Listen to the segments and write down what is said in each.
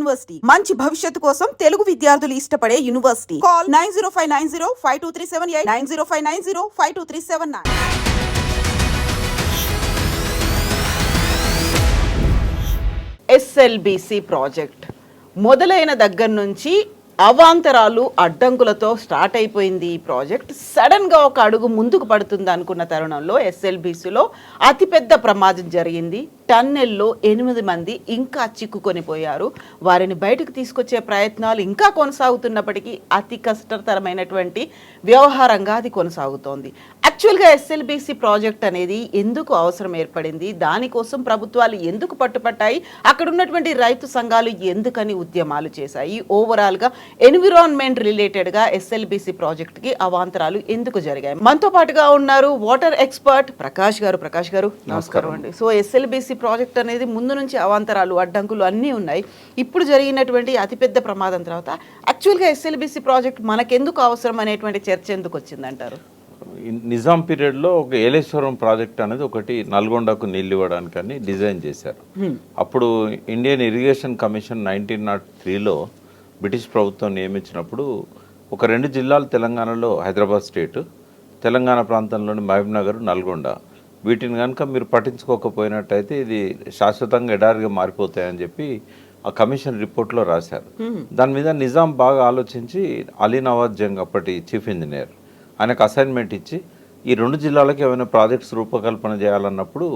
University మంచి భవిష్యత్తు కోసం తెలుగు విద్యార్థులు ఇష్టపడే యూనివర్సిటీ. కాల్ 9059052378 9059052379. ఎస్ఎల్బిసి ప్రాజెక్ట్ మొదలైన దగ్గర నుంచి అవాంతరాలు అడ్డంకులతో స్టార్ట్ అయిపోయింది ఈ ప్రాజెక్ట్. సడన్గా ఒక అడుగు ముందుకు పడుతుంది అనుకున్న తరుణంలో ఎస్ఎల్బిసిలో అతిపెద్ద ప్రమాదం జరిగింది. టన్నెల్లో 8 మంది ఇంకా చిక్కుకొని పోయారు. వారిని బయటకు తీసుకొచ్చే ప్రయత్నాలు ఇంకా కొనసాగుతున్నప్పటికీ అతి కష్టతరమైనటువంటి వ్యవహారంగా అది కొనసాగుతోంది. యాక్చువల్గా ఎస్ఎల్బిసి ప్రాజెక్ట్ అనేది ఎందుకు అవసరం ఏర్పడింది, దానికోసం ప్రభుత్వాలు ఎందుకు పట్టుపట్టాయి, అక్కడ ఉన్నటువంటి రైతు సంఘాలు ఎందుకని ఉద్యమాలు చేశాయి, ఓవరాల్గా ఎన్విరాన్మెంట్ రిలేటెడ్గా ఎస్ఎల్బిసి ప్రాజెక్ట్కి అవాంతరాలు ఎందుకు జరిగాయి. మనతో పాటుగా ఉన్నారు వాటర్ ఎక్స్పర్ట్ ప్రకాష్ గారు. ప్రకాష్ గారు నమస్కారం అండి. సో ఎస్ఎల్బిసి ప్రాజెక్ట్ అనేది ముందు నుంచి అవాంతరాలు అడ్డంకులు అన్నీ ఉన్నాయి. ఇప్పుడు జరిగినటువంటి అతిపెద్ద ప్రమాదం తర్వాత యాక్చువల్గా ఎస్ఎల్బిసి ప్రాజెక్ట్ మనకెందుకు అవసరం అనేటువంటి చర్చ ఎందుకు వచ్చిందంటారు? నిజాం పీరియడ్లో ఒక ఏలేశ్వరం ప్రాజెక్ట్ అనేది ఒకటి నల్గొండకు నీళ్ళు ఇవ్వడానికని డిజైన్ చేశారు. అప్పుడు ఇండియన్ ఇరిగేషన్ కమిషన్ 1903లో బ్రిటిష్ ప్రభుత్వం నియమించినప్పుడు ఒక 2 జిల్లాలు తెలంగాణలో, హైదరాబాద్ స్టేట్, తెలంగాణ ప్రాంతంలోని మహబూబ్నగర్, నల్గొండ, వీటిని కనుక మీరు పట్టించుకోకపోయినట్టయితే ఇది శాశ్వతంగా ఎడారిగా మారిపోతాయని చెప్పి ఆ కమిషన్ రిపోర్ట్లో రాశారు. దాని మీద నిజాం బాగా ఆలోచించి అలీ నవాజ్ జంగ్ అప్పటి చీఫ్ ఇంజనీర్ ఆయనకు అసైన్మెంట్ ఇచ్చి ఈ 2 జిల్లాలకు ఏమైనా ప్రాజెక్ట్స్ రూపకల్పన చేయాలన్నప్పుడు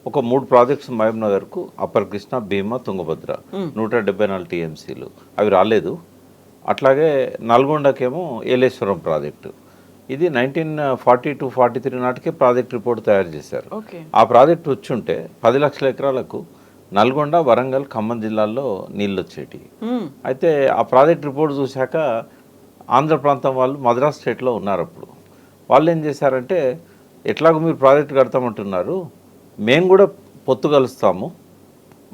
ఒక 3 ప్రాజెక్ట్స్ మహబూబ్నగర్కు, అప్పర్ కృష్ణ, భీమా, తుంగభద్ర 174 టీఎంసీలు అవి రాలేదు. అట్లాగే నల్గొండకేమో ఏలేశ్వరం ప్రాజెక్టు, ఇది 1942-43 నాటికే ప్రాజెక్ట్ రిపోర్ట్ తయారు చేశారు. ఆ ప్రాజెక్ట్ వచ్చుంటే 10 లక్షల ఎకరాలకు నల్గొండ, వరంగల్, ఖమ్మం జిల్లాల్లో నీళ్ళు వచ్చేటి. అయితే ఆ ప్రాజెక్ట్ రిపోర్ట్ చూశాక ఆంధ్ర ప్రాంతం వాళ్ళు మద్రాస్ స్టేట్లో ఉన్నారు. అప్పుడు వాళ్ళు ఏం చేశారంటే, ఎట్లాగో మీరు ప్రాజెక్ట్ కడతామంటున్నారు, మేము కూడా పొత్తు కలుస్తాము,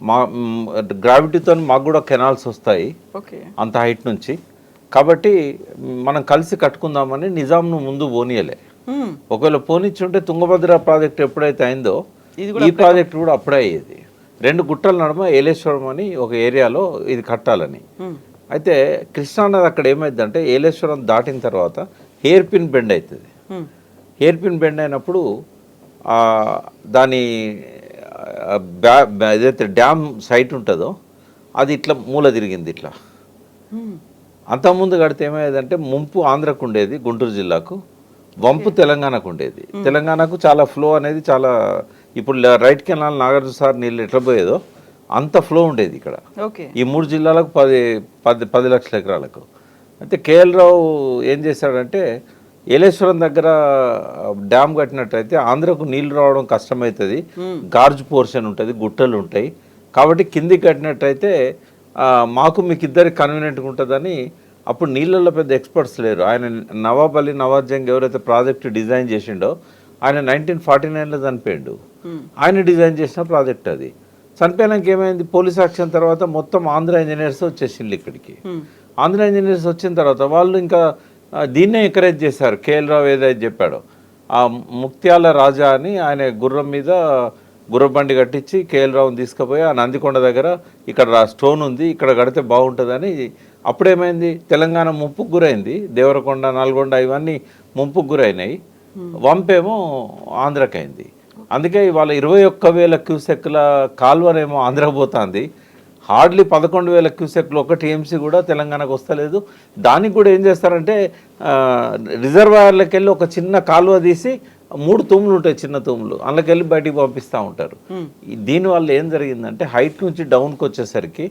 మా గ్రావిటీతో మాకు కూడా కెనాల్స్ వస్తాయి అంత హైట్ నుంచి, కాబట్టి మనం కలిసి కట్టుకుందామని నిజాంను ముందు పోనీయలే. ఒకవేళ పోనిచ్చుంటే తుంగభద్ర ప్రాజెక్ట్ ఎప్పుడైతే అయిందో ఈ ప్రాజెక్ట్ కూడా అప్పుడే అయ్యేది. 2 గుట్టల నడుమ ఏలేశ్వరం అని ఒక ఏరియాలో ఇది కట్టాలని. అయితే కృష్ణానది అక్కడ ఏమైందంటే ఏలేశ్వరం దాటిన తర్వాత హెయిర్ పిన్ బెండ్ అవుతుంది. హెయిర్ పిన్ బెండ్ అయినప్పుడు దాని ఏదైతే డ్యామ్ సైట్ ఉంటుందో అది ఇట్లా మూల తిరిగింది. ఇట్లా అంతకుముందు కడితే ఏమయ్యేదంటే ముంపు ఆంధ్రకు ఉండేది, గుంటూరు జిల్లాకు, వంపు తెలంగాణకు ఉండేది. తెలంగాణకు చాలా ఫ్లో అనేది చాలా, ఇప్పుడు రైట్ కెనాల్ నాగార్జున సార్ నీళ్ళు ఎట్లా పోయేదో అంత ఫ్లో ఉండేది ఇక్కడ ఈ 3 జిల్లాలకు 10 లక్షల ఎకరాలకు. అయితే కేఎల్ రావు ఏం చేశాడంటే, ఏలేశ్వరం దగ్గర డ్యామ్ కట్టినట్టయితే ఆంధ్రకు నీళ్లు రావడం కష్టమవుతుంది, గార్జ్ పోర్షన్ ఉంటుంది, గుట్టలు ఉంటాయి, కాబట్టి కిందికి కట్టినట్టయితే మాకు మీకు ఇద్దరికి కన్వీనియంట్గా ఉంటుందని. అప్పుడు నీళ్ళల్లో పెద్ద ఎక్స్పర్ట్స్ లేరు. ఆయన నవాబ్ అలీ నవాజ్ జంగ్ ఎవరైతే ప్రాజెక్ట్ డిజైన్ చేసిండో ఆయన 1949లో చనిపోయిండు. ఆయన డిజైన్ చేసిన ప్రాజెక్ట్ అది. చనిపోయినాక ఏమైంది, పోలీస్ యాక్షన్ తర్వాత మొత్తం ఆంధ్ర ఇంజనీర్స్ వచ్చేసిండు ఇక్కడికి. ఆంధ్ర ఇంజనీర్స్ వచ్చిన తర్వాత వాళ్ళు ఇంకా దీన్నే ఎంకరేజ్ చేశారు. కేఎల్ రావు ఏదైతే చెప్పాడో, ఆ ముక్త్యాల రాజా అని ఆయన గుర్రం మీద గుర్రబండి కట్టించి కేఎల్ రావుని తీసుకుపోయి ఆ నందికొండ దగ్గర ఇక్కడ స్టోన్ ఉంది, ఇక్కడ కడితే బాగుంటుందని. అప్పుడేమైంది, తెలంగాణ ముంపుకు గురైంది, దేవరకొండ, నల్గొండ ఇవన్నీ ముంపుకు గురైనాయి, వంపేమో ఆంధ్రకైంది. అందుకే ఇవాళ 21,000 క్యూసెక్ల కాల్వనేమో ఆంధ్ర పోతుంది, హార్డ్లీ 11,000 క్యూసెక్లు ఒక టీఎంసీ కూడా తెలంగాణకు వస్తలేదు. దానికి కూడా ఏం చేస్తారంటే రిజర్వాయర్లకు వెళ్ళి ఒక చిన్న కాలువ తీసి 3 తూములు ఉంటాయి, చిన్న తూములు, అందులోకి వెళ్ళి బయటికి పంపిస్తూ ఉంటారు. దీనివల్ల ఏం జరిగిందంటే హైట్ నుంచి డౌన్కి వచ్చేసరికి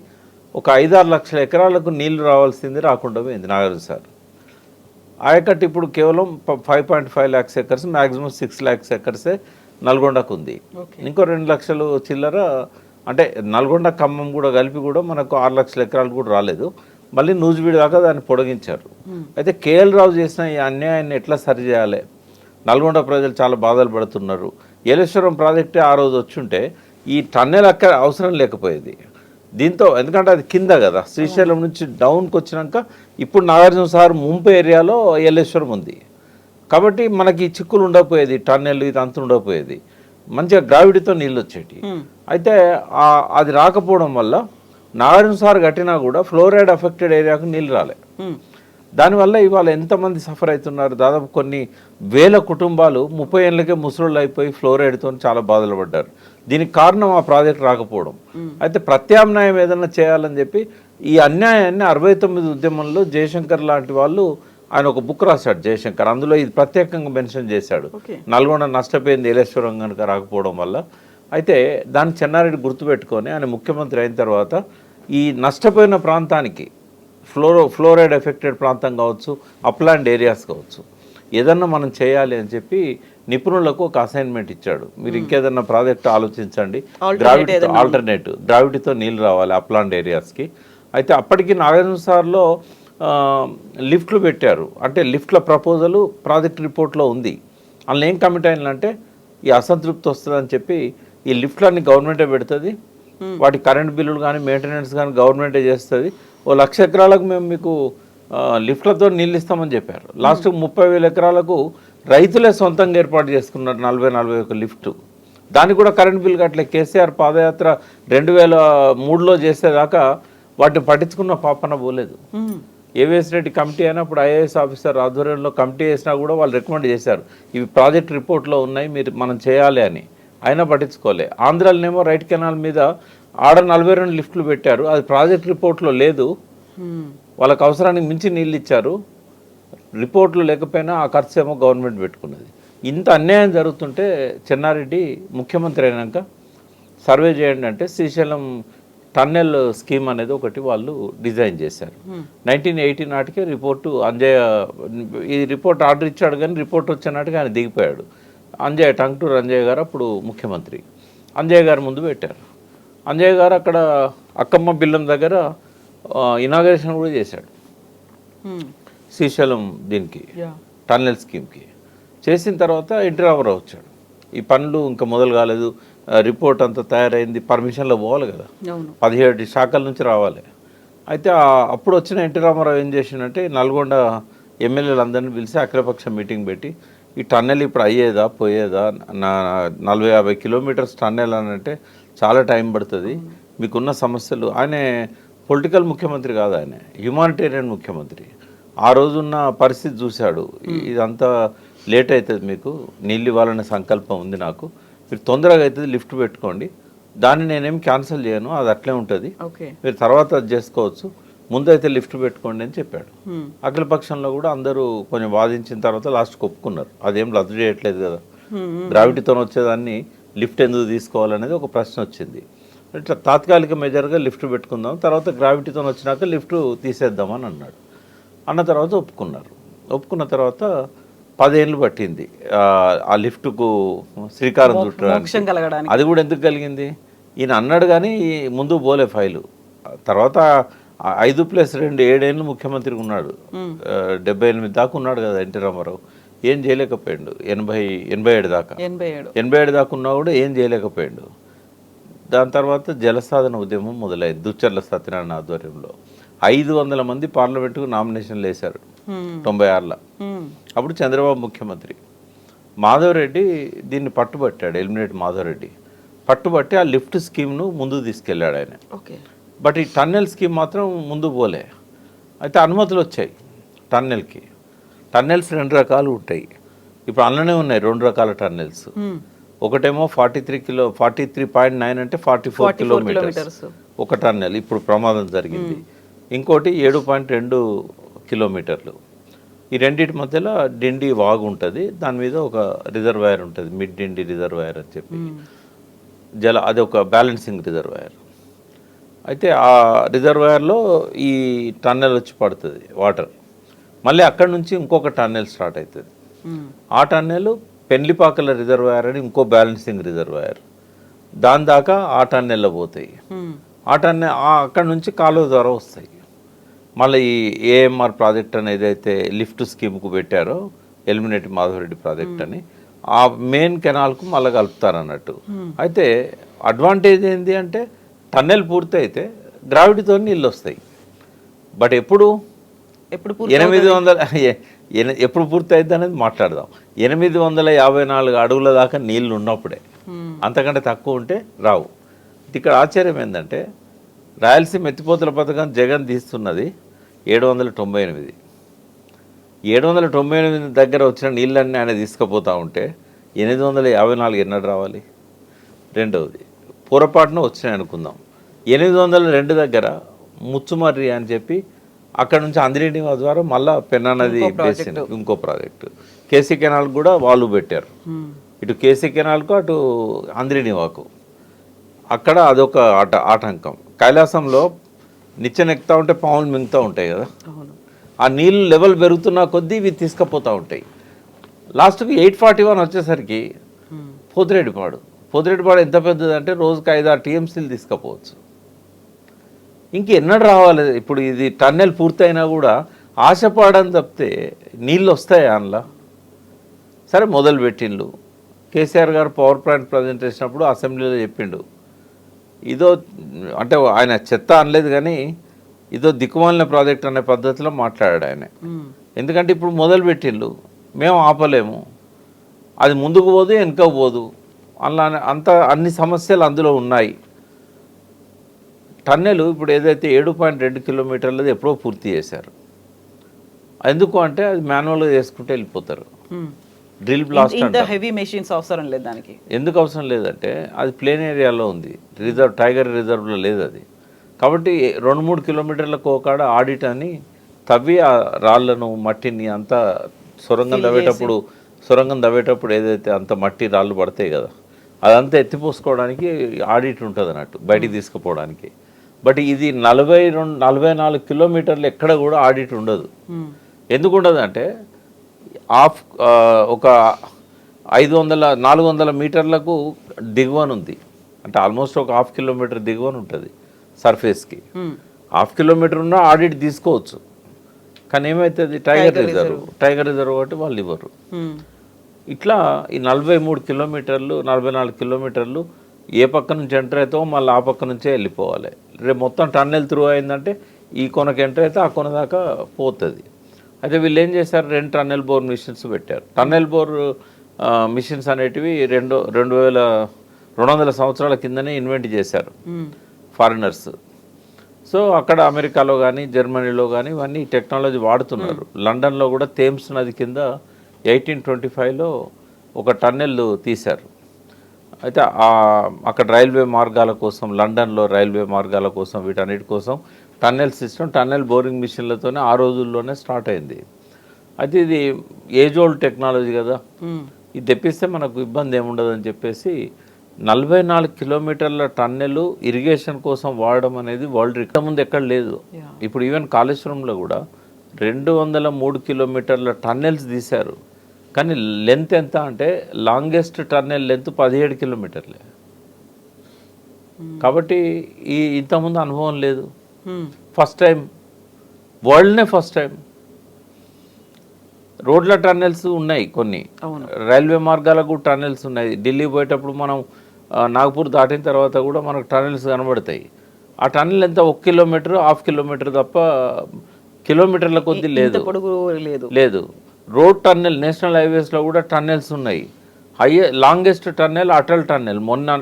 ఒక 5-6 లక్షల ఎకరాలకు నీళ్లు రావాల్సింది రాకుండా పోయింది నాగార్జున సార్. ఆయకట్టు ఇప్పుడు కేవలం 5.5 lakhs ఎకర్స్, మ్యాక్సిమం 6 lakhs ఎకర్సే నల్గొండకు ఉంది. ఇంకో 2 లక్షలు చిల్లర, అంటే నల్గొండ ఖమ్మం కూడా కలిపి కూడా మనకు 6 లక్షల ఎకరాలు కూడా రాలేదు. మళ్ళీ నూజివీడు దాకా దాన్ని పొడిగించారు. అయితే కేఎల్ రావు చేసిన ఈ అన్యాయాన్ని ఎట్లా సరిచేయాలి, నల్గొండ ప్రజలు చాలా బాధలు పడుతున్నారు. ఏలేశ్వరం ప్రాజెక్టే ఆ రోజు వచ్చుంటే ఈ టన్నెల్ అక్కడ అవసరం లేకపోయేది. దీంతో ఎందుకంటే అది కింద కదా, శ్రీశైలం నుంచి డౌన్కి వచ్చినాక ఇప్పుడు నాగార్జున సార్ ముంపు ఏరియాలో ఏలేశ్వరం ఉంది, కాబట్టి మనకి చిక్కులు ఉండకపోయేది, టన్నెల్ ఇదంతా ఉండకపోయేది, మంచిగా గ్రావిటీతో నీళ్ళు వచ్చేటి. అయితే అది రాకపోవడం వల్ల నాగార్జున సార్ కట్టినా కూడా ఫ్లోరైడ్ అఫెక్టెడ్ ఏరియాకు నీళ్ళు రాలే. దానివల్ల ఇవాళ ఎంతమంది సఫర్ అవుతున్నారు, దాదాపు కొన్ని వేల కుటుంబాలు 30 ఏళ్ళకే ముసలోళ్ళు అయిపోయి ఫ్లోరైడ్తో చాలా బాధలు పడ్డారు. దీనికి కారణం ఆ ప్రాజెక్ట్ రాకపోవడం. అయితే ప్రత్యామ్నాయం ఏదైనా చేయాలని చెప్పి ఈ అన్యాయాన్ని 69 ఉద్యమంలో జయశంకర్ లాంటి వాళ్ళు ఆయన ఒక బుక్ రాశాడు జయశంకర్. అందులో ఇది ప్రత్యేకంగా మెన్షన్ చేశాడు. నల్గొండ నష్టపోయింది ఏలేశ్వరం కనుక రాకపోవడం వల్ల. అయితే దాన్ని చెన్నారెడ్డి గుర్తుపెట్టుకొని ఆయన ముఖ్యమంత్రి అయిన తర్వాత ఈ నష్టపోయిన ప్రాంతానికి ఫ్లోరైడ్ ఎఫెక్టెడ్ ప్రాంతం కావచ్చు, అప్లాండ్ ఏరియాస్ కావచ్చు, ఏదన్నా మనం చేయాలి అని చెప్పి నిపుణులకు ఒక అసైన్మెంట్ ఇచ్చాడు. మీరు ఇంకేదన్నా ప్రాజెక్ట్ ఆలోచించండి, గ్రావిటీతో నీళ్ళు రావాలి అప్లాండ్ ఏరియాస్కి. అయితే అప్పటికి నాగార్జున సార్లో లిఫ్ట్లు పెట్టారు. అంటే లిఫ్ట్ల ప్రపోజలు ప్రాజెక్ట్ రిపోర్ట్లో ఉంది. అందులో ఏం కమిట్ అయినంటే ఈ అసంతృప్తి వస్తుందని చెప్పి ఈ లిఫ్ట్లన్నీ గవర్నమెంటే పెడుతుంది, వాటి కరెంట్ బిల్లులు కానీ మెయింటెనెన్స్ కానీ గవర్నమెంటే చేస్తుంది. 1,00,000 ఎకరాలకు మేము మీకు లిఫ్ట్లతో నీళ్ళు ఇస్తామని చెప్పారు. లాస్ట్ 30,000 ఎకరాలకు రైతులే సొంతంగా ఏర్పాటు చేసుకున్నారు 40-41 లిఫ్ట్. దానికి కూడా కరెంట్ బిల్ కట్టలే. కేసీఆర్ పాదయాత్ర 2003లో చేసేదాకా వాటిని పట్టించుకున్న పాపన పోలేదు. ఏవిఎస్ రెడ్డి కమిటీ అయినప్పుడు ఐఏఎస్ ఆఫీసర్ ఆధ్వర్యంలో కమిటీ వేసినా కూడా వాళ్ళు రికమెండ్ చేశారు, ఇవి ప్రాజెక్ట్ రిపోర్ట్లో ఉన్నాయి, మనం చేయాలి అని. అయినా పట్టించుకోలే. ఆంధ్రాలోనేమో రైట్ కెనాల్ మీద ఆడ 42 లిఫ్ట్లు పెట్టారు, అది ప్రాజెక్ట్ రిపోర్ట్లో లేదు. వాళ్ళకి అవసరానికి మించి నీళ్ళు ఇచ్చారు, రిపోర్ట్లు లేకపోయినా ఆ ఖర్చు ఏమో గవర్నమెంట్ పెట్టుకున్నది. ఇంత అన్యాయం జరుగుతుంటే చెన్నారెడ్డి ముఖ్యమంత్రి అయినాక సర్వే చేయండి అంటే శ్రీశైలం టన్నెల్ స్కీమ్ అనేది ఒకటి వాళ్ళు డిజైన్ చేశారు. 1980 నాటికే రిపోర్టు అంజయ్య ఈ రిపోర్ట్ ఆర్డర్ ఇచ్చాడు, కానీ రిపోర్ట్ వచ్చే నాటికి ఆయన దిగిపోయాడు. టంగుటూరు అంజయ్య గారు అప్పుడు ముఖ్యమంత్రి. అంజయ్య గారు ముందు పెట్టారు. అంజయ్య గారు అక్కడ అక్కమ్మ బిల్లం దగ్గర ఇనాగరేషన్ కూడా చేశాడు శ్రీశైలం దీనికి టన్నెల్ స్కీమ్కి. చేసిన తర్వాత ఎన్టీ రామారావు వచ్చాడు. ఈ పనులు ఇంకా మొదలు కాలేదు, రిపోర్ట్ అంతా తయారైంది, పర్మిషన్లో పోవాలి కదా, 17 శాఖల నుంచి రావాలి. అయితే అప్పుడు వచ్చిన ఎన్టీ రామారావు ఏం చేసిందంటే నల్గొండ ఎమ్మెల్యేలందరినీ పిలిచి అఖిలపక్ష మీటింగ్ పెట్టి ఈ టన్నెల్ ఇప్పుడు అయ్యేదా పోయేదా, 40-50 కిలోమీటర్స్ టన్నెల్ అని అంటే చాలా టైం పడుతుంది, మీకున్న సమస్యలు. ఆయన పొలిటికల్ ముఖ్యమంత్రి కాదు, ఆయన హ్యుమానిటేరియన్ ముఖ్యమంత్రి. ఆ రోజున్న పరిస్థితి చూశాడు, ఇదంతా లేట్ అవుతుంది, మీకు నీళ్ళు ఇవ్వాలనే సంకల్పం ఉంది నాకు, మీరు తొందరగా అవుతుంది లిఫ్ట్ పెట్టుకోండి, దాన్ని నేనేం క్యాన్సిల్ చేయను, అది అట్లే ఉంటుంది, మీరు తర్వాత అది చేసుకోవచ్చు, ముందైతే లిఫ్ట్ పెట్టుకోండి అని చెప్పాడు. అఖిలపక్షంలో కూడా అందరూ కొంచెం వాదించిన తర్వాత లాస్ట్కి ఒప్పుకున్నారు, అదేం రద్దు చేయట్లేదు కదా, గ్రావిటీతో వచ్చేదాన్ని లిఫ్ట్ ఎందుకు తీసుకోవాలనేది ఒక ప్రశ్న వచ్చింది. ఇట్లా తాత్కాలిక మెజర్గా లిఫ్ట్ పెట్టుకుందాం, తర్వాత గ్రావిటీతో వచ్చినాక లిఫ్ట్ తీసేద్దామని అన్నాడు. అన్న తర్వాత ఒప్పుకున్నారు. ఒప్పుకున్న తర్వాత 10 ఏళ్ళు పట్టింది ఆ లిఫ్ట్కు శ్రీకారం చుట్టడానికి. అది కూడా ఎందుకు కలిగింది, ఈయన అన్నాడు కానీ ముందు పోలే ఫైలు. తర్వాత 5+2 7 ఏళ్ళు ముఖ్యమంత్రిగా ఉన్నాడు, 78 దాకా ఉన్నాడు కదా ఎన్టీ రామారావు. ఏం చేయలేకపోయాడు. 87 దాకా 87 దాకా ఉన్నా కూడా ఏం చేయలేకపోయాడు. దాని తర్వాత జలసాధన ఉద్యమం మొదలైంది దుచ్చర్ల సత్యనారాయణ ఆధ్వర్యంలో. 500 మంది పార్లమెంటుకు నామినేషన్లు వేశారు 96లో. అప్పుడు చంద్రబాబు ముఖ్యమంత్రి. మాధవరెడ్డి దీన్ని పట్టుబట్టాడు, ఎలిమినేట్ మాధవరెడ్డి పట్టుబట్టి ఆ లిఫ్ట్ స్కీమ్ను ముందుకు తీసుకెళ్ళాడు ఆయన. బట్ ఈ టన్నెల్ స్కీమ్ మాత్రం ముందు పోలే. అయితే అనుమతులు వచ్చాయి టన్నెల్కి. టన్నెల్స్ 2 రకాలు ఉంటాయి, ఇప్పుడు అందులోనే ఉన్నాయి 2 రకాల టన్నెల్స్. ఒకటేమో 43.9 అంటే 44 కిలోమీటర్స్ ఒక టన్నెల్, ఇప్పుడు ప్రమాదం జరిగింది. ఇంకోటి 7.2 కిలోమీటర్లు. ఈ రెండింటి మధ్యలో డిండి వాగు ఉంటుంది, దాని మీద ఒక రిజర్వాయర్ ఉంటుంది, మిడ్ డిండి రిజర్వాయర్ అని చెప్పి అది ఒక బ్యాలెన్సింగ్ రిజర్వాయర్. అయితే ఆ రిజర్వాయర్లో ఈ టన్నెల్ వచ్చి పడుతుంది వాటర్. మళ్ళీ అక్కడ నుంచి ఇంకొక టన్నెల్ స్టార్ట్ అవుతుంది. ఆ టన్నెల్ పెండ్లిపాకల రిజర్వాయర్ అని ఇంకో బ్యాలెన్సింగ్ రిజర్వాయర్, దాని దాకా ఆ టన్నెల్లో పోతాయి. ఆ టన్నెల్ అక్కడ నుంచి కాలువ ద్వారా వస్తాయి. మళ్ళీ ఈ ఏఎంఆర్ ప్రాజెక్ట్ అని ఏదైతే లిఫ్ట్ స్కీమ్కు పెట్టారో ఎలిమినేట్ మాధవరెడ్డి ప్రాజెక్ట్ అని, ఆ మెయిన్ కెనాల్కు మళ్ళీ కలుపుతారు అన్నట్టు. అయితే అడ్వాంటేజ్ ఏంటి అంటే టన్నెల్ పూర్తి అయితే గ్రావిటీతో నీళ్ళు వస్తాయి. బట్ ఎప్పుడు 800 ఎప్పుడు పూర్తి అవుతుంది అనేది మాట్లాడదాం. 854 అడుగుల దాకా నీళ్ళు ఉన్నప్పుడే, అంతకంటే తక్కువ ఉంటే రావు. ఇక్కడ ఆశ్చర్యం ఏంటంటే రాయలసీమ ఎత్తిపోతల పథకం జగన్ తీస్తున్నది 798. 798 దగ్గర వచ్చిన నీళ్ళన్నీ ఆయన తీసుకుపోతూ ఉంటే 854 ఎన్నడు రావాలి? రెండవది పొరపాటున వచ్చినాయి అనుకుందాం. 802 దగ్గర ముచ్చుమర్రి అని చెప్పి అక్కడ నుంచి అందిరేణి ద్వారా మళ్ళీ పెన్నా నది బేసిన్ ఇంకో ప్రాజెక్టు, కేసీ కెనాల్ కూడా వాళ్ళు పెట్టారు. ఇటు కేసీ కెనాల్కు అటు అందిరేణి వాకు, అక్కడ అదొక ఆటంకం. కైలాసంలో నిచ్చెనెక్కుతూ ఉంటే పాములు మింగుతూ ఉంటాయి కదా, ఆ నీళ్ళు లెవెల్ పెరుగుతున్న కొద్దీ ఇవి తీసుకుపోతూ ఉంటాయి. లాస్ట్కి 841 వచ్చేసరికి పోతిరెడ్డిపాడు ఎంత పెద్దదంటే రోజుకి 5-6 టీఎంసీలు తీసుకుపోవచ్చు. ఇంకెన్నడు రావాలి? ఇప్పుడు ఇది టన్నెల్ పూర్తయినా కూడా ఆశపడని తప్పితే నీళ్ళు వస్తాయి అందులో. సరే మొదలు పెట్టిండు. కేసీఆర్ గారు పవర్ ప్లాంట్ ప్రజెంట్ చేసినప్పుడు అసెంబ్లీలో చెప్పిండు, ఇదో అంటే ఆయన చెత్త అనలేదు కానీ ఇదో దిక్కుమాలిన ప్రాజెక్ట్ అనే పద్ధతిలో మాట్లాడాడు ఆయన. ఎందుకంటే ఇప్పుడు మొదలు పెట్టిండు, మేము ఆపలేము, అది ముందుకు పోదు వెనుక పోదు, అలా అన్ని సమస్యలు అందులో ఉన్నాయి. టన్నెల్ ఇప్పుడు ఏదైతే 7.2 కిలోమీటర్లది ఎప్పుడో పూర్తి చేశారు. ఎందుకు అంటే అది మాన్యువల్గా చేసుకుంటే వెళ్ళిపోతారు. డ్రిల్ బ్లాస్ట్ ఇంత హెవీ మెషిన్స్ అవసరం లేదు దానికి. ఎందుకు అవసరం లేదంటే అది ప్లేన్ ఏరియాలో ఉంది, టైగర్ రిజర్వ్లో లేదు అది. కాబట్టి 2-3 కిలోమీటర్లకు ఒకడ ఆడిట్ అని తవ్వి ఆ రాళ్లను మట్టిని అంతా సొరంగం తవ్వేటప్పుడు ఏదైతే అంత మట్టి రాళ్ళు పడతాయి కదా, అదంతా ఎత్తిపోసుకోవడానికి ఆడిట్ ఉంటుంది అన్నట్టు, బయటికి తీసుకుపోవడానికి. బట్ ఇది 44 కిలోమీటర్లు ఎక్కడ కూడా ఆడిట్ ఉండదు. ఎందుకు ఉండదు అంటే ఒక 400 మీటర్లకు దిగువన ఉంది, అంటే ఆల్మోస్ట్ ఒక 1/2 కిలోమీటర్ దిగువన ఉంటుంది సర్ఫేస్కి. 1/2 కిలోమీటర్ ఉన్నా ఆడిట్ తీసుకోవచ్చు. కానీ ఏమవుతుంది, టైగర్ రిజర్వ్ కాబట్టి వాళ్ళు ఇవ్వరు. ఇట్లా ఈ 43 కిలోమీటర్లు 44 కిలోమీటర్లు ఏ పక్క నుంచి ఎంటర్ అవుతామో మళ్ళీ ఆ పక్క నుంచే వెళ్ళిపోవాలి. రేపు మొత్తం టన్నెల్ త్రూ అయిందంటే ఈ కొనకు ఎంటర్ అయితే ఆ కొన దాకా పోతుంది. అయితే వీళ్ళు ఏం చేశారు, 2 టన్నెల్ బోర్ మిషన్స్ పెట్టారు. టన్నెల్ బోర్ మిషన్స్ అనేటివి 2200 సంవత్సరాల కిందనే ఇన్వెంట్ చేశారు ఫారినర్స్. సో అక్కడ అమెరికాలో కానీ జర్మనీలో కానీ ఇవన్నీ టెక్నాలజీ వాడుతున్నారు. లండన్లో కూడా థేమ్స్ నది కింద 1825లో ఒక టన్నెల్ తీశారు. అయితే అక్కడ రైల్వే మార్గాల కోసం, లండన్లో రైల్వే మార్గాల కోసం, వీటన్నిటి కోసం టన్నెల్ సిస్టమ్, టన్నెల్ బోరింగ్ మిషన్లతోనే ఆ రోజుల్లోనే స్టార్ట్ అయింది. అయితే ఇది ఏజ్ ఓల్డ్ టెక్నాలజీ కదా, ఇది తెప్పిస్తే మనకు ఇబ్బంది ఏముండదు అని చెప్పేసి 44 కిలోమీటర్ల టన్నెల్ ఇరిగేషన్ కోసం వాడడం అనేది వరల్డ్ రికార్డ్ ముందు ఎక్కడ లేదు. ఇప్పుడు ఈవెన్ కాళేశ్వరంలో కూడా 203 కిలోమీటర్ల టన్నెల్స్ తీశారు. కానీ లెంత్ ఎంత అంటే లాంగెస్ట్ టన్నెల్ లెంత్ 17 కిలోమీటర్లే. కాబట్టి ఇంతకుముందు అనుభవం లేదు, ఫస్ట్ టైం, వరల్డ్నే ఫస్ట్ టైం. రోడ్ల టన్నెల్స్ ఉన్నాయి కొన్ని, రైల్వే మార్గాలకు టన్నెల్స్ ఉన్నాయి. ఢిల్లీ పోయేటప్పుడు మనం నాగపూర్ దాటిన తర్వాత కూడా మనకు టన్నెల్స్ కనబడతాయి. ఆ టన్నెల్ ఎంత 1 కిలోమీటర్ 1/2 కిలోమీటర్ తప్ప కిలోమీటర్ల కొద్ది లేదు. రోడ్ టన్నెల్ నేషనల్ హైవేస్లో కూడా టన్నెల్స్ ఉన్నాయి. లాంగెస్ట్ టన్నెల్ అటల్ టన్నెల్ మొన్న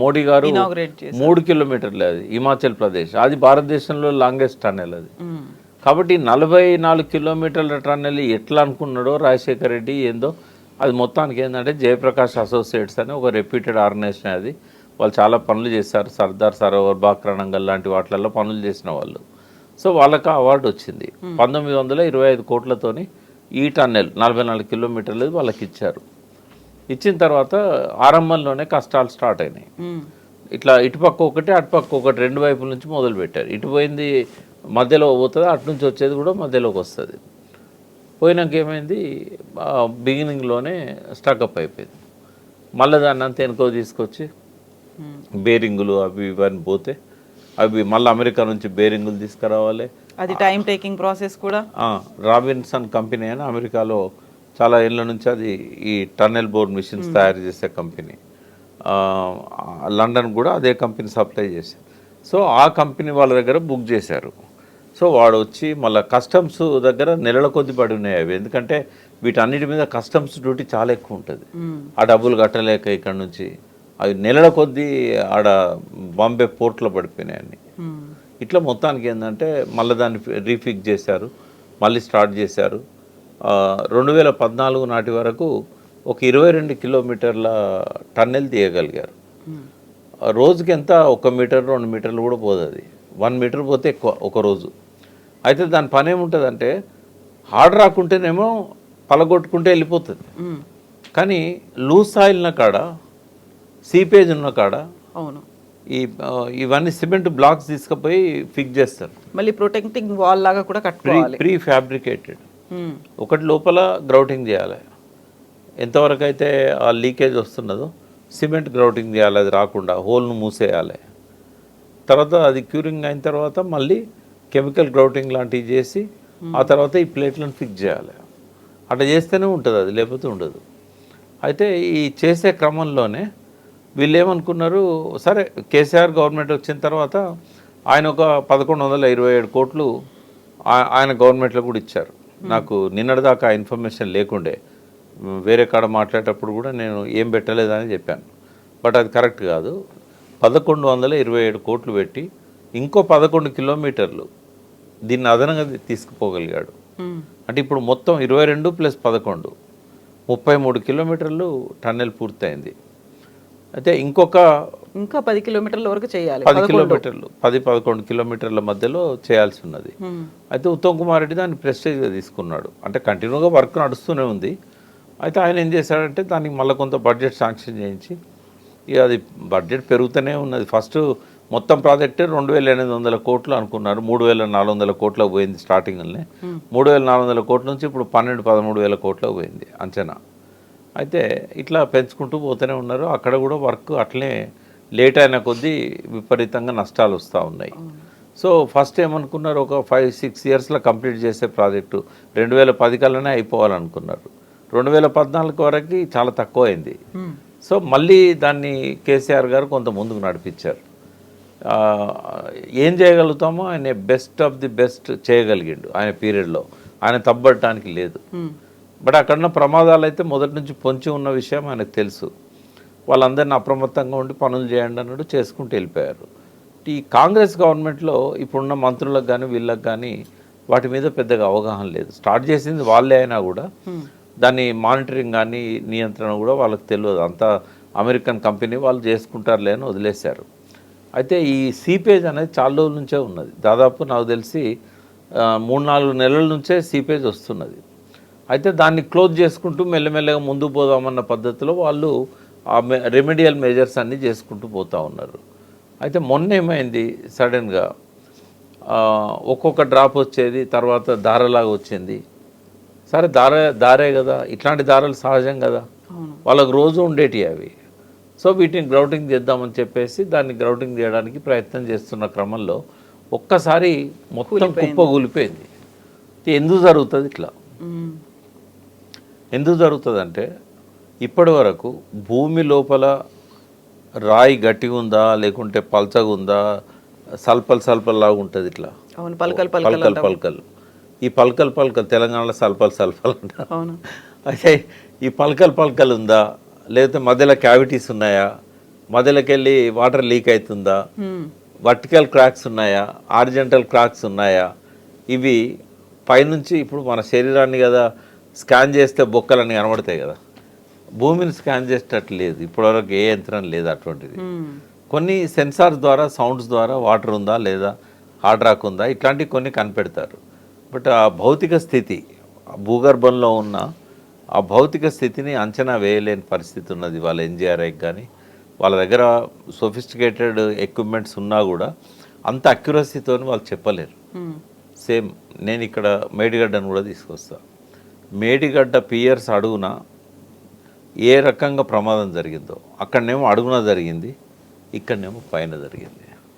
మోడీ గారు 3 కిలోమీటర్లు, అది హిమాచల్ ప్రదేశ్, అది భారతదేశంలో లాంగెస్ట్ టన్నెల్ అది. కాబట్టి 44 కిలోమీటర్ల టన్నెల్ ఎట్లా అనుకున్నాడో రాజశేఖర్ రెడ్డి ఏందో, అది మొత్తానికి ఏంటంటే జయప్రకాష్ అసోసియేట్స్ అని ఒక రెప్యూటెడ్ ఆర్గనైజేషన్, అది వాళ్ళు చాలా పనులు చేశారు. సర్దార్ సరోవర్, బాక్రానంగల్ లాంటి వాటిలలో పనులు చేసిన వాళ్ళు. సో వాళ్ళకి అవార్డు వచ్చింది. 1925 కోట్లతోని ఈ టన్నెల్ 44 కిలోమీటర్లు వాళ్ళకి ఇచ్చారు. ఇచ్చిన తర్వాత ఆరంభంలోనే కష్టాలు స్టార్ట్ అయినాయి. ఇట్లా ఇటుపక్క ఒకటి అటుపక్క ఒకటి 2 వైపుల నుంచి మొదలు పెట్టారు. ఇటు పోయింది మధ్యలో పోతుంది, అటు నుంచి వచ్చేది కూడా మధ్యలోకి వస్తుంది. పోయినాక ఏమైంది, బిగినింగ్లోనే స్టక్అప్ అయిపోయింది. మళ్ళీ దాన్ని అంతా వెనుకో తీసుకొచ్చి బేరింగులు అవి ఇవన్నీ పోతే అవి మళ్ళీ అమెరికా నుంచి బేరింగులు తీసుకురావాలి. అది టైం టేకింగ్ ప్రాసెస్ కూడా. రాబిన్సన్ కంపెనీ అని అమెరికాలో చాలా ఏళ్ళ నుంచి అది ఈ టన్నెల్ బోర్ మిషన్స్ తయారు చేసే కంపెనీ. లండన్ కూడా అదే కంపెనీ సప్లై చేశారు. సో ఆ కంపెనీ వాళ్ళ దగ్గర బుక్ చేశారు. సో వాడు వచ్చి మళ్ళీ కస్టమ్స్ దగ్గర నెలల కొద్ది పడి ఉన్నాయి అవి. ఎందుకంటే వీటన్నిటి మీద కస్టమ్స్ డ్యూటీ చాలా ఎక్కువ ఉంటుంది. ఆ డబ్బులు కట్టలేక ఇక్కడ నుంచి అవి నెలల కొద్దీ ఆడ బాంబే పోర్ట్లో పడిపోయినాయి అన్ని. ఇట్లా మొత్తానికి ఏంటంటే మళ్ళీ దాన్ని రీఫిక్స్ చేశారు, మళ్ళీ స్టార్ట్ చేశారు. 2014 నాటి వరకు ఒక 22 కిలోమీటర్ల టన్నెల్ తీయగలిగారు. రోజుకి ఎంత 1 మీటర్ 2 మీటర్లు కూడా పోదు, అది 1 మీటర్ పోతే ఎక్కువ ఒక రోజు. అయితే దాని పని ఏముంటుందంటే హార్డ్ రాకుంటేనేమో పలగొట్టుకుంటే వెళ్ళిపోతుంది, కానీ లూజ్ సాయిల్ ఉన్న కాడ, సీపేజ్ ఉన్న కాడ అవును ఇవన్నీ సిమెంట్ బ్లాక్స్ తీసుకుపోయి ఫిక్స్ చేస్తారు. మళ్ళీ ప్రొటెక్టింగ్ వాల్ లాగా కూడా కట్టుకోవాలి. Pre fabricated. ఒకటి లోపల గ్రౌటింగ్ చేయాలి, ఎంతవరకు అయితే ఆ లీకేజ్ వస్తున్నదో సిమెంట్ గ్రౌటింగ్ చేయాలి, అది రాకుండా హోల్ను మూసేయాలి. తర్వాత అది క్యూరింగ్ అయిన తర్వాత మళ్ళీ కెమికల్ గ్రౌటింగ్ లాంటివి చేసి ఆ తర్వాత ఈ ప్లేట్లను ఫిక్స్ చేయాలి. అట్లా చేస్తేనే ఉంటుంది అది, లేకపోతే ఉండదు. అయితే ఈ చేసే క్రమంలోనే వీళ్ళు ఏమనుకున్నారు, సరే కేసీఆర్ గవర్నమెంట్ వచ్చిన తర్వాత ఆయన ఒక 1127 కోట్లు ఆయన గవర్నమెంట్లో కూడా ఇచ్చారు. నాకు నిన్నటిదాకా ఇన్ఫర్మేషన్ లేకుండే, వేరే కాడ మాట్లాడేటప్పుడు కూడా నేను ఏం పెట్టలేదని చెప్పాను. బట్ అది కరెక్ట్ కాదు. 1127 కోట్లు పెట్టి ఇంకో 11 కిలోమీటర్లు దీన్ని అదనంగా తీసుకుపోగలిగాడు. అంటే ఇప్పుడు మొత్తం 22 + 11 33 కిలోమీటర్లు టన్నెల్ పూర్తయింది. అయితే ఇంకా 10 కిలోమీటర్ల వరకు చేయాలి. 10 కిలోమీటర్లు 10-11 కిలోమీటర్ల మధ్యలో చేయాల్సి ఉన్నది. అయితే ఉత్తమ్ కుమార్ రెడ్డి దాన్ని ప్రెస్టేజ్గా తీసుకున్నాడు. అంటే కంటిన్యూగా వర్క్ నడుస్తూనే ఉంది. అయితే ఆయన ఏం చేశాడంటే దానికి మళ్ళీ కొంత బడ్జెట్ శాంక్షన్ చేయించి, ఇక అది బడ్జెట్ పెరుగుతూనే ఉన్నది. ఫస్ట్ మొత్తం ప్రాజెక్టే 2800 కోట్లు అనుకున్నారు, 3400 కోట్లకు పోయింది స్టార్టింగ్లోనే. 3400 కోట్ల నుంచి ఇప్పుడు 12-13 కోట్లకు పోయింది అంచనా. అయితే ఇట్లా పెంచుకుంటూ పోతూనే ఉన్నారు. అక్కడ కూడా వర్క్ అట్లే లేట్ అయిన కొద్దీ విపరీతంగా నష్టాలు వస్తూ ఉన్నాయి. సో ఫస్ట్ ఏమనుకున్నారు, ఒక 5-6 ఇయర్స్లో కంప్లీట్ చేసే ప్రాజెక్టు 2010 కల్లానే అయిపోవాలనుకున్నారు. 2014 వరకు చాలా తక్కువ అయింది. సో మళ్ళీ దాన్ని కేసీఆర్ గారు కొంత ముందుకు నడిపించారు. ఏం చేయగలుగుతామో ఆయన బెస్ట్ ఆఫ్ ది బెస్ట్ చేయగలిగిండు ఆయన పీరియడ్లో, ఆయన తప్పబడటానికి లేదు. బట్ అక్కడున్న ప్రమాదాలు అయితే మొదటి నుంచి పొంచి ఉన్న విషయం ఆయనకు తెలుసు. వాళ్ళందరినీ అప్రమత్తంగా ఉండి పనులు చేయండి అన్నట్టు చేసుకుంటూ వెళ్ళిపోయారు. ఈ కాంగ్రెస్ గవర్నమెంట్లో ఇప్పుడున్న మంత్రులకు కానీ వీళ్ళకి కానీ వాటి మీద పెద్దగా అవగాహన లేదు. స్టార్ట్ చేసింది వాళ్ళే అయినా కూడా దాన్ని మానిటరింగ్ కానీ నియంత్రణ కూడా వాళ్ళకి తెలియదు. అంతా అమెరికన్ కంపెనీ వాళ్ళు చేసుకుంటారులే అని వదిలేశారు. అయితే ఈ సీపేజ్ అనేది చాలా రోజుల నుంచే ఉన్నది. దాదాపు నాకు తెలిసి 3-4 నెలల నుంచే సీపేజ్ వస్తున్నది. అయితే దాన్ని క్లోజ్ చేసుకుంటూ మెల్లమెల్లగా ముందుకు పోదామన్న పద్ధతిలో వాళ్ళు ఆ రెమెడియల్ మెజర్స్ అన్నీ చేసుకుంటూ పోతూ ఉన్నారు. అయితే మొన్న ఏమైంది, సడన్గా ఒక్కొక్క డ్రాప్ వచ్చేది, తర్వాత దారలాగా వచ్చింది. సరే దారే కదా, ఇట్లాంటి దారాలు సహజం కదా, వాళ్ళకు రోజు ఉండేటివి అవి. సో వీటిని గ్రౌటింగ్ చేద్దామని చెప్పేసి దాన్ని గ్రౌటింగ్ చేయడానికి ప్రయత్నం చేస్తున్న క్రమంలో ఒక్కసారి మొత్తం కుప్ప కూలిపోయింది. ఎందుకు జరుగుతుంది ఇట్లా? ఎందుకు జరుగుతుంది అంటే ఇప్పటి వరకు భూమి లోపల రాయి గట్టిగా ఉందా లేకుంటే పల్చగా ఉందా, సల్పల్లాగా ఉంటుంది ఇట్లా పల్కల్. ఈ పల్కల్ తెలంగాణలో సల్పల్ అంటారు. అయితే ఈ పల్కల్ ఉందా, లేకపోతే మధ్యలో క్యావిటీస్ ఉన్నాయా, మధ్యలోకి వెళ్ళి వాటర్ లీక్ అవుతుందా, వర్టికల్ క్రాక్స్ ఉన్నాయా, హారిజంటల్ క్రాక్స్ ఉన్నాయా, ఇవి పైనుంచి ఇప్పుడు మన శరీరాన్ని కదా స్కాన్ చేస్తే బొక్కలన్నీ కనబడతాయి కదా, భూమిని స్కాన్ చేసేటట్టు లేదు ఇప్పటివరకు, ఏ యంత్రం లేదు అటువంటిది. కొన్ని సెన్సార్స్ ద్వారా, సౌండ్స్ ద్వారా వాటర్ ఉందా లేదా, హార్డ్ రాక్ ఉందా, ఇట్లాంటివి కొన్ని కనిపెడతారు. బట్ ఆ భౌతిక స్థితి, భూగర్భంలో ఉన్న ఆ భౌతిక స్థితిని అంచనా వేయలేని పరిస్థితి ఉన్నది వాళ్ళ ఎన్జిఆర్ఐకి. కానీ వాళ్ళ దగ్గర సోఫిస్టికేటెడ్ ఎక్విప్మెంట్స్ ఉన్నా కూడా అంత అక్యురసీతో వాళ్ళు చెప్పలేరు. సేమ్ నేను ఇక్కడ మేడిగడ్డను కూడా తీసుకొస్తాను. మేడిగడ్డ పియర్స్ అడుగున ఏ రకంగా ప్రమాదం జరిగిందో అక్కడనేమో అడుగున జరిగింది, ఇక్కడనేమో పైన జరిగింది.